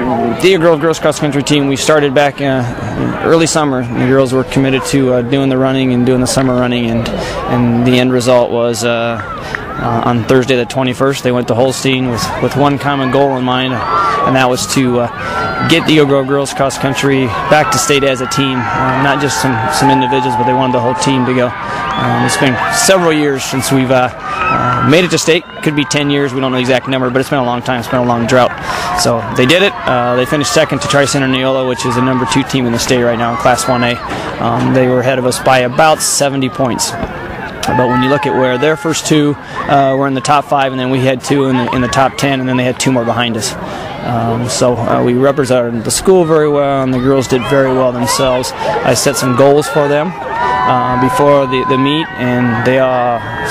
the Grove girls cross country team, we started back early summer. The girls were committed to doing the running and doing the summer running, and the end result was on Thursday the 21st, they went to Holstein with one common goal in mind, and that was to get the Eagle Grove girls cross country back to state as a team, not just some individuals, but they wanted the whole team to go. It's been several years since we've made it to state. Could be 10 years, we don't know the exact number, but it's been a long time. It's been a long drought. So they did it. They finished second to Tri-Center Neola, which is the number 2 team in the state right now in Class 1A. They were ahead of us by about 70 points. But when you look at where their first 2 were in the top 5, and then we had 2 in the top 10, and then they had 2 more behind us. So we represented the school very well, and the girls did very well themselves. I set some goals for them before the meet, and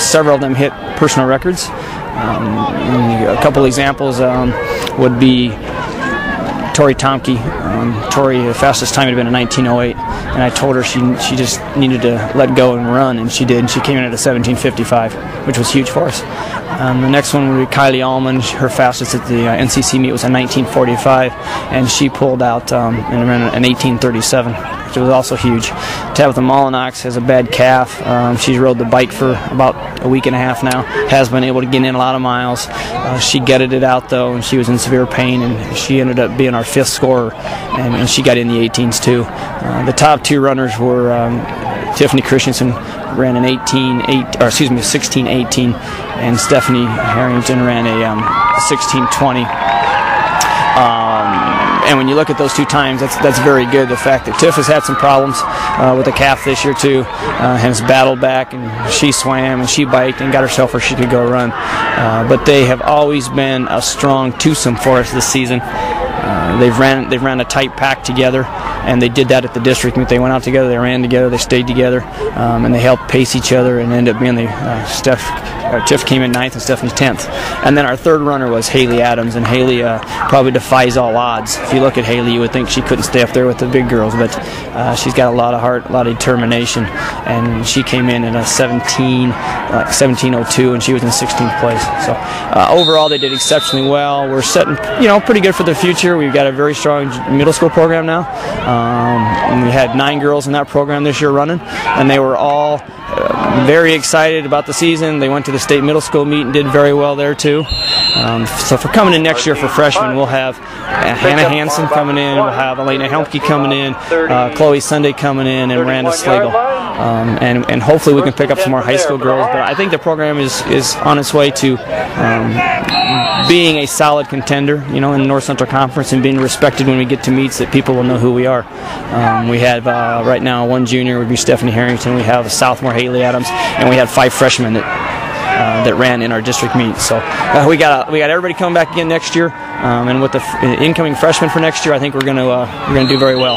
several of them hit personal records. A couple examples would be Tori Tomke. Tori, the fastest time had been in 1908, and I told her she just needed to let go and run, and she did. And she came in at a 17:55, which was huge for us. The next one would be Kylie Allman. Her fastest at the NCC meet was a 19:45, and she pulled out and ran an 18:37, which was also huge. Tabitha Molinox has a bad calf. She's rode the bike for about a week and a half now. Has been able to get in a lot of miles. She gutted it out though, and she was in severe pain, and she ended up being our 5th scorer, and she got in the 18s too. The top 2 runners were Tiffany Christensen ran an 16:18, and Stephanie Herrington ran a 16:20. And when you look at those 2 times, that's very good. The fact that Tiff has had some problems with the calf this year too, has battled back, and she swam and she biked and got herself where she could go run. But they have always been a strong twosome for us this season. They've ran a tight pack together, and they did that at the district meet. They went out together, they ran together, they stayed together, and they helped pace each other, and ended up being Tiff came in 9th and Stephanie's 10th. And then our 3rd runner was Haley Adams, and Haley probably defies all odds. If you look at Haley, you would think she couldn't stay up there with the big girls, but she's got a lot of heart, a lot of determination, and she came in at a 17:02, and she was in 16th place. So overall, they did exceptionally well. We're setting, pretty good for the future. We've got a very strong middle school program now. And we had 9 girls in that program this year running, and they were all very excited about the season. They went to the state middle school meet and did very well there too. So for coming in next year for freshmen, we'll have Hannah Hansen coming in, we'll have Elena Helmke coming in, Chloe Sunday coming in, and Miranda Slagle. And hopefully we can pick up some more high school girls. But I think the program is on its way to being a solid contender, in the North Central Conference, and being respected when we get to meets, that people will know who we are. We have right now 1 junior would be Stephanie Harrington. We have a sophomore Haley Adams, and we had 5 freshmen that ran in our district meet. So we got everybody coming back again next year, and with the incoming freshmen for next year, I think we're gonna do very well.